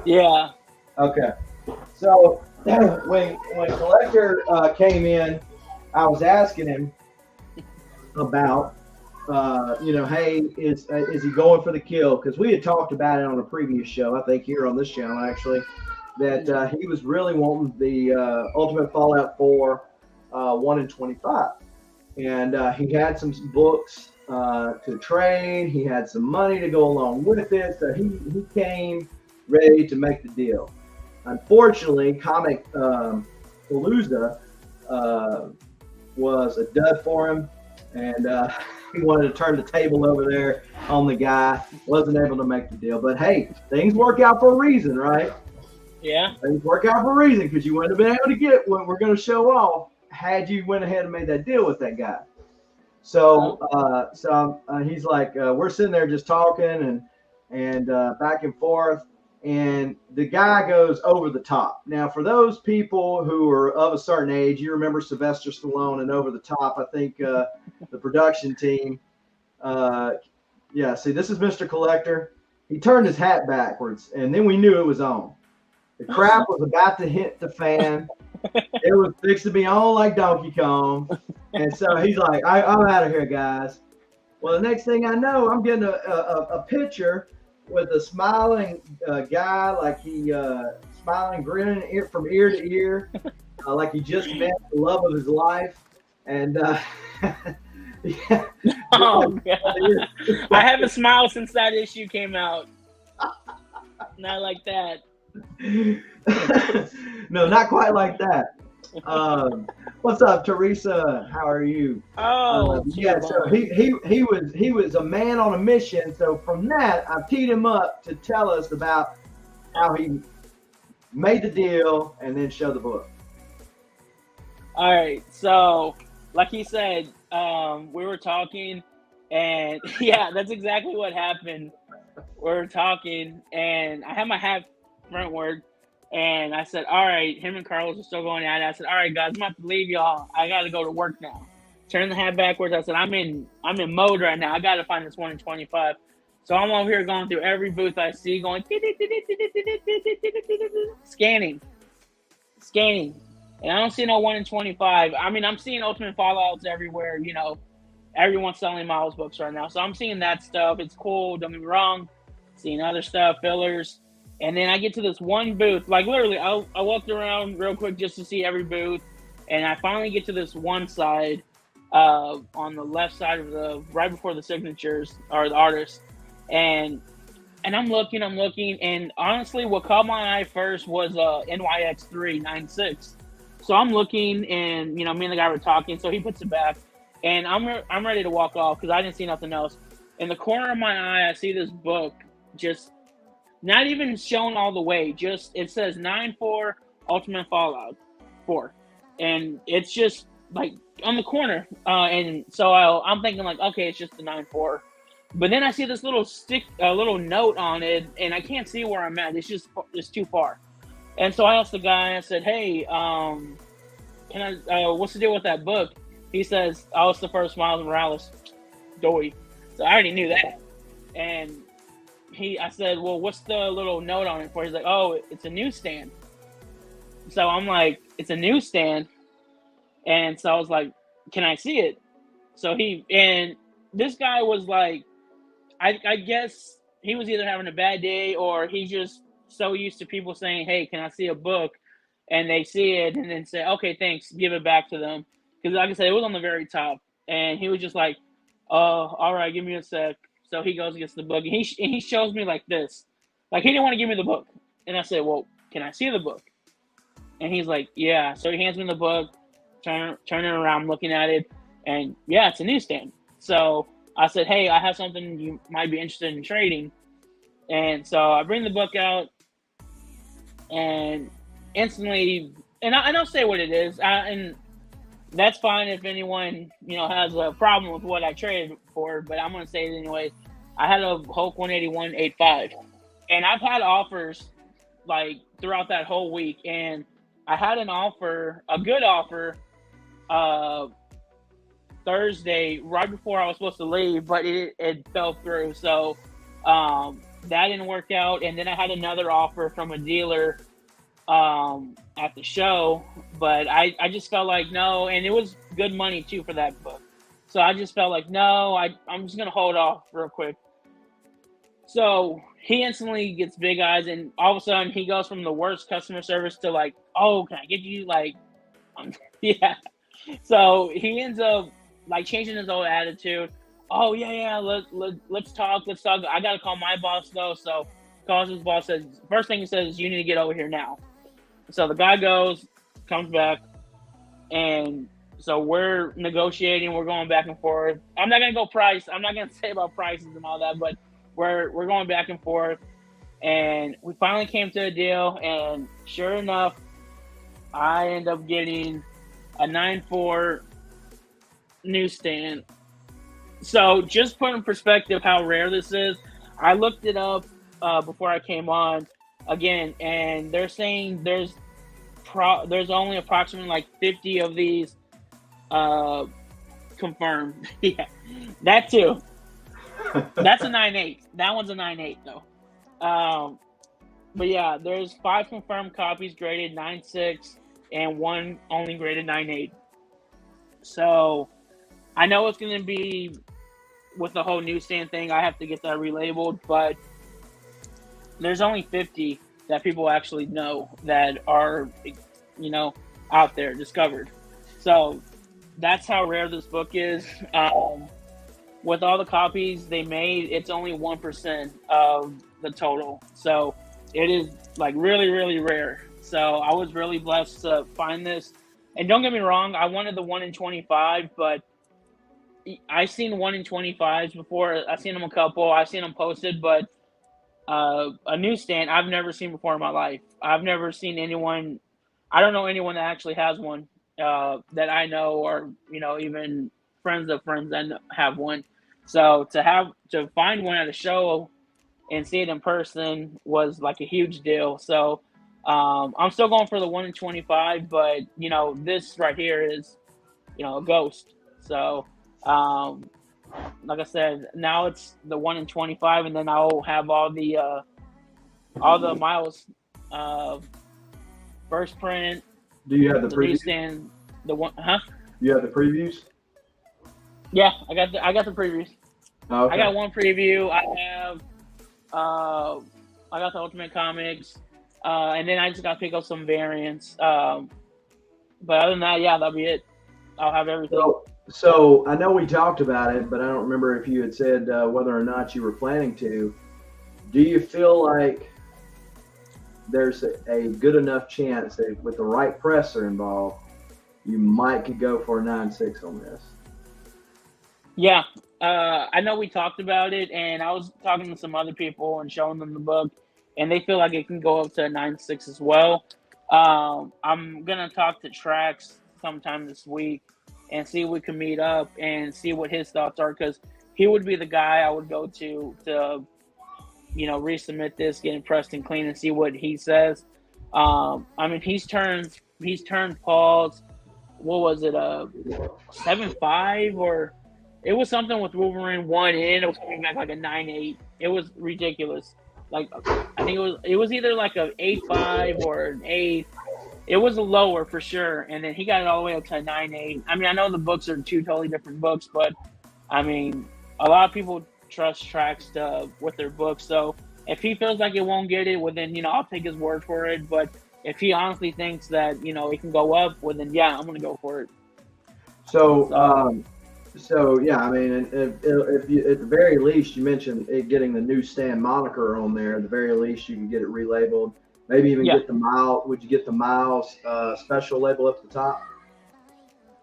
Yeah. Okay. So when Collector came in, I was asking him about, hey, is he going for the kill? Because we had talked about it on a previous show, I think here on this channel actually, that he was really wanting the Ultimate Fallout 4 1 in 25. And he had some books to trade. He had some money to go along with it. So he came ready to make the deal. Unfortunately, Comic Palooza was a dud for him. And he wanted to turn the table over there on the guy. Wasn't able to make the deal. But hey, things work out for a reason, right? Yeah. Things work out for a reason because you wouldn't have been able to get what we're going to show off had you went ahead and made that deal with that guy. So he's like, we're sitting there just talking and back and forth, and the guy goes over the top. Now, for those people who are of a certain age, you remember Sylvester Stallone and Over the Top. I think the production team. See, this is Mr. Collector. He turned his hat backwards, and then we knew it was on. The crap was about to hit the fan. It was fixed to be on like Donkey Kong. And so he's like, I'm out of here, guys. Well, the next thing I know, I'm getting a picture with a smiling guy, like he smiling, grinning from ear to ear, like he just met the love of his life. And yeah. Oh, God. I haven't smiled since that issue came out. Not like that. No, not quite like that. What's up, Teresa? How are you? Oh, yeah. So he was a man on a mission. So from that, I teed him up to tell us about how he made the deal and then show the book. All right. So, like he said, we were talking, and yeah, that's exactly what happened. We were talking, and I had my hat frontward. And I said, all right, him and Carlos are still going at it. I said, all right, guys, I'm about to leave y'all. I got to go to work now. turn the hat backwards. I said, I'm in mode right now. I got to find this 1 in 25. So I'm over here going through every booth I see, going scanning, and I don't see no 1 in 25. I mean, I'm seeing Ultimate Fallouts everywhere. You know, everyone's selling Miles books right now, so I'm seeing that stuff. It's cool. Don't get me wrong. Seeing other stuff, fillers, and then I get to this one booth. Like literally, I walked around real quick just to see every booth, and I finally get to this one side, on the left side of right before the signatures or the artists, and I'm looking, and honestly, what caught my eye first was NYX 396. So I'm looking, and me and the guy were talking. So he puts it back, and I'm ready to walk off because I didn't see nothing else. In the corner of my eye, I see this book, just not even shown all the way. Just it says 9-4 Ultimate Fallout 4, and it's just like on the corner. And so I'm thinking like, okay, it's just the 9-4. But then I see this little little note on it, and I can't see where I'm at. It's too far. And so I asked the guy. I said, "Hey, can I? What's the deal with that book?" He says, "Oh, it's the first Miles Morales, doy." So I already knew that. And I said, "Well, what's the little note on it for?" He's like, "Oh, it's a newsstand." So I'm like, "It's a newsstand," and so I was like, "Can I see it?" So this guy was like, I guess he was either having a bad day or he's just so used to people saying, "Hey, can I see a book?" And they see it and then say, "Okay, thanks," give it back to them. Because like I said, it was on the very top. And he was just like, "Oh, all right, give me a sec." So he goes and gets the book. And he shows me like this. Like, he didn't want to give me the book. And I said, "Well, can I see the book?" And he's like, "Yeah." So he hands me the book, turn it around, I'm looking at it. And yeah, it's a newsstand. So I said, "Hey, I have something you might be interested in trading." And so I bring the book out, and instantly, and I'll say what it is, and that's fine if anyone has a problem with what I traded for, but I'm gonna say it anyways. I had a Hulk 181.85, and I've had offers like throughout that whole week, and I had an offer, a good offer, Thursday right before I was supposed to leave, but it fell through. So that didn't work out. And then I had another offer from a dealer at the show, but I just felt like no, and it was good money too for that book. So I just felt like no, I'm just gonna hold off real quick. So he instantly gets big eyes, and all of a sudden he goes from the worst customer service to like, "Oh, can I get you like yeah." So he ends up like changing his whole attitude. "Oh yeah, let's talk. I gotta call my boss though." So calls his boss, says first thing he says is, "You need to get over here now." So the guy comes back, and so we're negotiating. We're going back and forth. I'm not gonna go price. I'm not gonna say about prices and all that, but we're going back and forth, and we finally came to a deal. And sure enough, I end up getting a 9-4 newsstand. So just put in perspective how rare this is. I looked it up before I came on again, and they're saying there's only approximately like 50 of these confirmed. Yeah, that too. That's a 9.8. That one's a 9.8 though. But yeah, there's 5 confirmed copies graded 9.6 and 1 only graded 9.8. So I know it's going to be with the whole newsstand thing. I have to get that relabeled, but there's only 50 that people actually know that are, out there discovered. So that's how rare this book is. With all the copies they made, it's only 1% of the total. So it is like really, really rare. So I was really blessed to find this. And don't get me wrong, I wanted the 1 in 25, but I've seen 1 in 25s before. I've seen them a couple. I've seen them posted, but a newsstand I've never seen before in my life. I've never seen anyone. I don't know anyone that actually has one that I know, or even friends of friends that have one. So to find one at a show and see it in person was like a huge deal. So I'm still going for the 1 in 25, but this right here is a ghost. So, like I said, now it's the 1 in 25, and then I'll have all the miles, uh, first print, Do you have the the preview? newsstand, the one, huh? You have the previews? Yeah, I got the previews. Oh, okay. I got one preview. I got the Ultimate Comics, and then I just got to pick up some variants. But other than that, yeah, that'll be it. I'll have everything. So I know we talked about it, but I don't remember if you had said whether or not you were planning to. Do you feel like there's a good enough chance that with the right presser involved, you might could go for a 9.6 on this? Yeah, I know we talked about it, and I was talking to some other people and showing them the book, and they feel like it can go up to a 9.6 as well. I'm gonna talk to Trax sometime this week and see if we can meet up and see what his thoughts are, because he would be the guy I would go to resubmit this, get it pressed and clean, and see what he says. I mean, he's turned Paul's, what was it, 7.5, or it was something with Wolverine 1, and it was coming back like a 9.8. It was ridiculous. Like, I think it was either like a 8.5 or an 8. It was a lower for sure, and then he got it all the way up to a 9.8. I mean, I know the books are two totally different books, but I mean, a lot of people trust Trax with their books. So if he feels like it won't get it, well then I'll take his word for it. But if he honestly thinks that it can go up, well then yeah, I'm gonna go for it. So yeah, I mean, if you at the very least you mentioned it getting the newsstand moniker on there, at the very least you can get it relabeled. Maybe even get the mile. Would you get the miles special label up the top?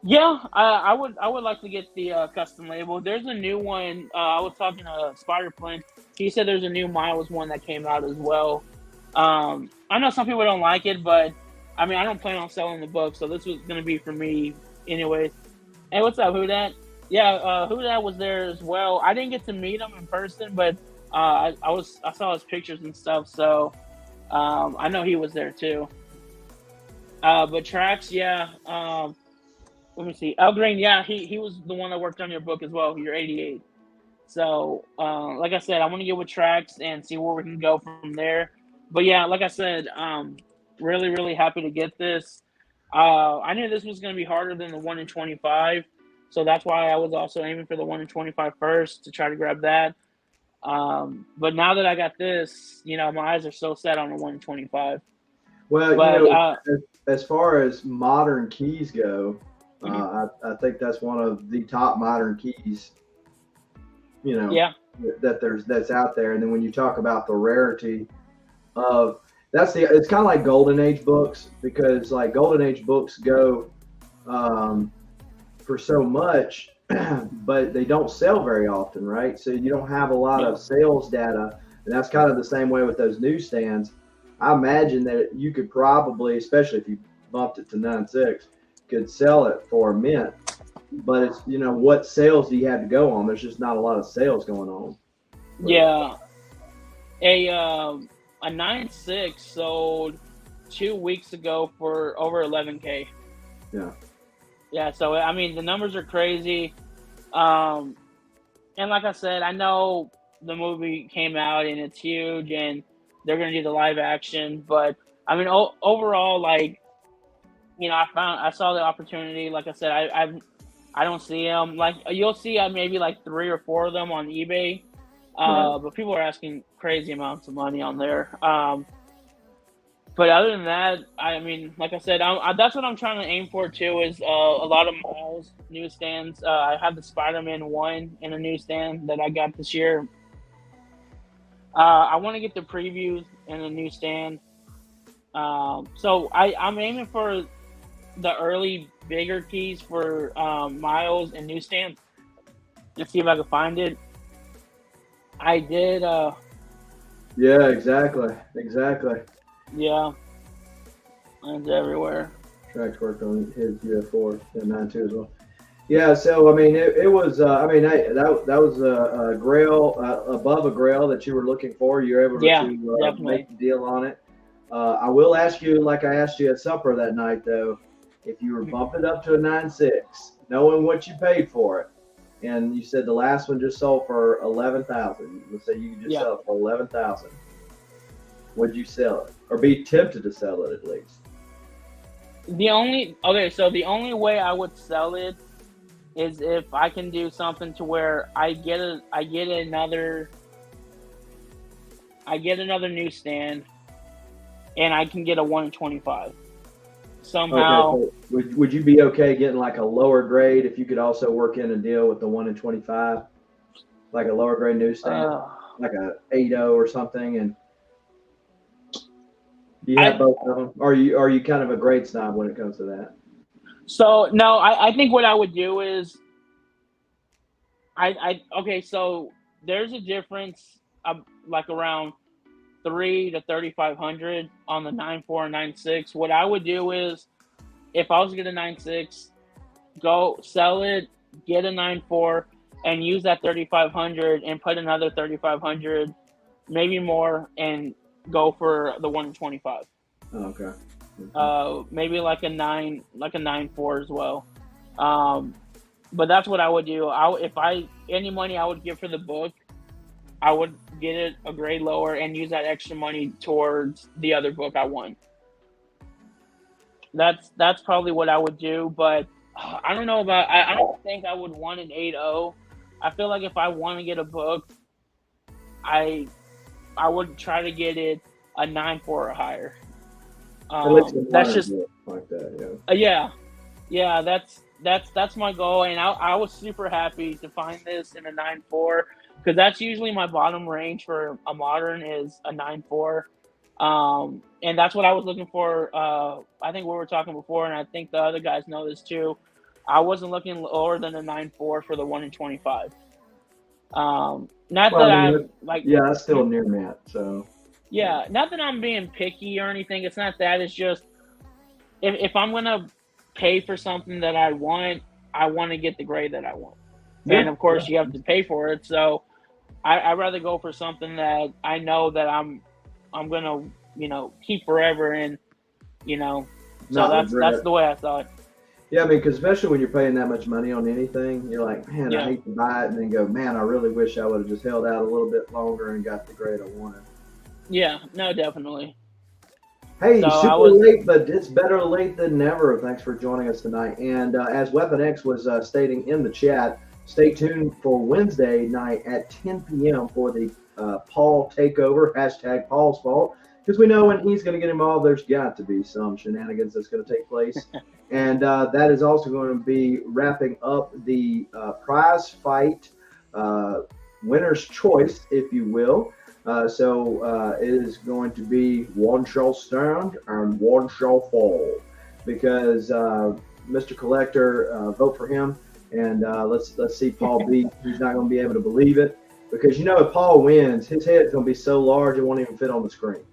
Yeah, I would like to get the custom label. There's a new one. I was talking to Spider Flint. He said there's a new Miles one that came out as well. I know some people don't like it, but I mean, I don't plan on selling the book, so this was gonna be for me anyway. Hey, what's up, Who Dat? Yeah, Who Dat was there as well. I didn't get to meet him in person, but I saw his pictures and stuff, so I know he was there too. But Trax, yeah. Let me see. El Green, yeah, he was the one that worked on your book as well, your 88. So, like I said, I want to get with Trax and see where we can go from there. But yeah, like I said, really, really happy to get this. I knew this was going to be harder than the 1 in 25. So that's why I was also aiming for the 1 in 25 first to try to grab that. But now that I got this, my eyes are so set on the 1 in 25. Well, but, as far as modern keys go, I think that's one of the top modern keys, that's out there. And then when you talk about the rarity of it's kind of like Golden Age books, because like Golden Age books go for so much, but they don't sell very often, right? So you don't have a lot of sales data, and that's kind of the same way with those newsstands. I imagine that you could probably, especially if you bumped it to 9.6, could sell it for a mint. But it's, what sales do you have to go on? There's just not a lot of sales going on. Yeah. A 9.6 sold 2 weeks ago for over 11K. Yeah. Yeah, so I mean the numbers are crazy. And like I said, I know the movie came out and it's huge and they're gonna do the live action, but I mean overall, like, I saw the opportunity. Like I said, I don't see them. Like, you'll see maybe like 3 or 4 of them on eBay, but people are asking crazy amounts of money on there. But other than that, I mean, like I said, that's what I'm trying to aim for too. Is a lot of Miles newsstands. I have the Spider-Man 1 in a newsstand that I got this year. I want to get the previews in a newsstand. So I'm aiming for the early bigger keys for Miles and newsstand. Let's see if I can find it. I did. Yeah, exactly. Yeah, it's everywhere. Trax worked on his UF4 and 9.2 as well. Yeah, so I mean, it was. I mean, that was a grail above a grail that you were looking for. You were able to make the deal on it. I will ask you, like I asked you at supper that night, though, if you were bumping up to a 9.6, knowing what you paid for it, and you said the last one just sold for 11,000. Let's say you just Yeah. sell it for 11,000. Would you sell it, or be tempted to sell it at least? So the only way I would sell it is if I can do something to where I get another newsstand, and I can get a 1 in 25 somehow. Okay, so would you be okay getting like a lower grade if you could also work in a deal with the 1 in 25, like a lower grade newsstand, like a 8.0 or something? And do you have both of them? Or are you kind of a grade snob when it comes to that? So no, I think what I would do is okay. So there's a difference of like around 3 to 3,500 on the 9.4 and 9.6. What I would do is, if I was to get a 9.6, go sell it, get a 9.4, and use that 3,500 and put another 3,500, maybe more, and go for the 1 in 25. Okay. Maybe like a 9.4 as well. But that's what I would do. Any money I would give for the book, I would get it a grade lower and use that extra money towards the other book I won. That's probably what I would do, but I don't know about. I don't think I would want an 8.0. I feel like if I want to get a book, I would try to get it a 9.4 or higher. That's just like that, yeah. That's my goal, and I was super happy to find this in a 9.4, because that's usually my bottom range for a modern is a 9.4. And that's what I was looking for. I think we were talking before, and I think the other guys know this too. I wasn't looking lower than a 9.4 for the 1 in 25. That's still near Matt. So yeah, not that I'm being picky or anything. It's not that. It's just if I'm gonna pay for something that I want to get the grade that I want, and of course you have to pay for it. So I'd rather go for something that I know that I'm gonna keep forever, and so that's the way I saw it. Yeah, I mean, because especially when you're paying that much money on anything, you're like, man, I hate to buy it, and then go, man, I really wish I would have just held out a little bit longer and got the grade I wanted. Yeah, no, definitely. Hey, super late, but it's better late than never. Thanks for joining us tonight. And as Weapon X was stating in the chat, stay tuned for Wednesday night at 10 p.m. for the Paul takeover, hashtag Paul's fault. Because we know when he's going to get involved, there's got to be some shenanigans that's going to take place. And that is also going to be wrapping up the prize fight, winner's choice, if you will. So it is going to be one shall stand and one shall fall, because Mr. Collector, vote for him, and let's see Paul beat. He's not going to be able to believe it, because if Paul wins, his head's going to be so large it won't even fit on the screen.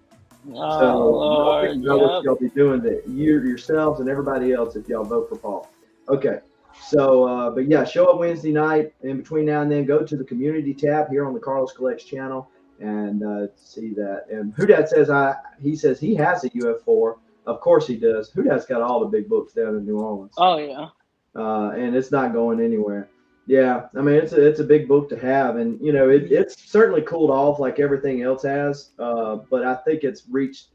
Lord, what y'all be doing to yourselves and everybody else if y'all vote for Paul. Okay. So, but yeah, show up Wednesday night. In between now and then, go to the community tab here on the Carlos Collects channel and see that. And Hudat says he says he has a UF4. Of course he does. Hudat's got all the big books down in New Orleans. Oh yeah. And it's not going anywhere. Yeah, I mean it's a big book to have, and it's certainly cooled off like everything else has. But I think it's reached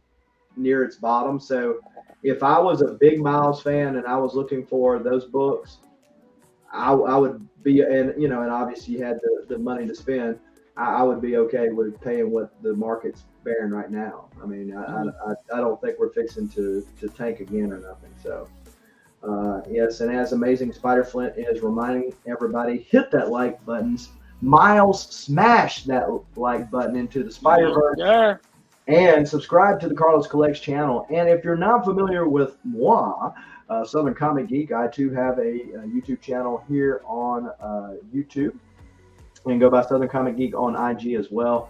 near its bottom. So if I was a big Miles fan and I was looking for those books, I would be, and obviously you had the money to spend. I would be okay with paying what the market's bearing right now. I mean, I don't think we're fixing to tank again or nothing. So, yes, and as Amazing Spider Flint is reminding everybody, hit that like buttons. Miles, smash that like button into the Spider-Verse. And subscribe to the Carlos Collects channel. And if you're not familiar with moi, Southern Comic Geek, I too have a YouTube channel here on YouTube. And go by Southern Comic Geek on IG as well.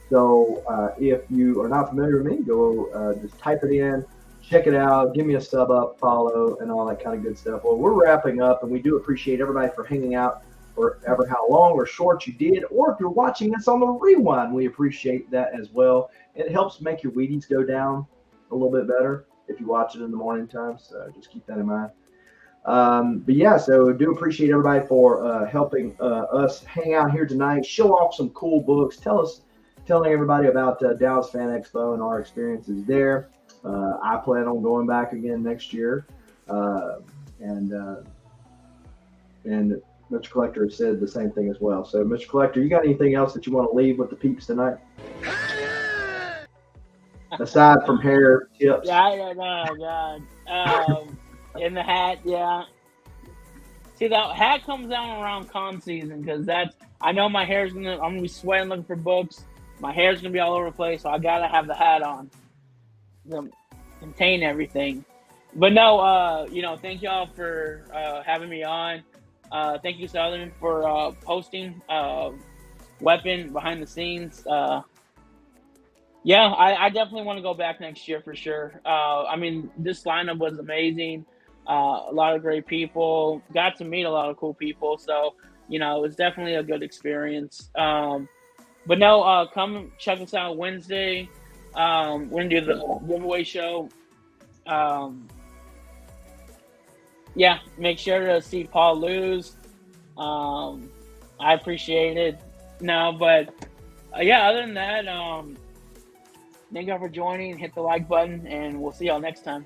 So if you are not familiar with me, go just type it in, check it out, give me a sub up, follow, and all that kind of good stuff. Well, we're wrapping up, and we do appreciate everybody for hanging out for ever how long or short you did. Or if you're watching this on the rewind, we appreciate that as well. It helps make your Wheaties go down a little bit better if you watch it in the morning time. So just keep that in mind. But yeah, so do appreciate everybody for helping us hang out here tonight, show off some cool books, telling everybody about Dallas Fan Expo and our experiences there. I plan on going back again next year, and Mr. Collector has said the same thing as well. So, Mr. Collector, you got anything else that you want to leave with the peeps tonight? Aside from hair tips. Yeah, God. In the hat, yeah. See, that hat comes out around con season because I know my hair's I'm gonna be sweating looking for books. My hair's gonna be all over the place, so I gotta have the hat on to contain everything. But no, thank y'all for having me on. Thank you, Southern, for posting Weapon behind the scenes. Yeah, I definitely want to go back next year for sure. I mean, this lineup was amazing. A lot of great people. Got to meet a lot of cool people. So, it was definitely a good experience. But no, come check us out Wednesday. We're going to do the giveaway show. Yeah, make sure to see Paul lose. I appreciate it. No, but yeah, other than that, thank y'all for joining. Hit the like button, and we'll see y'all next time.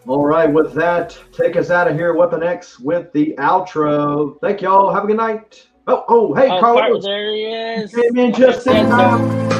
All right, with that, take us out of here, Weapon X, with the outro. Thank y'all. Have a good night. Hey, Carlos. There he is. Came in just in time.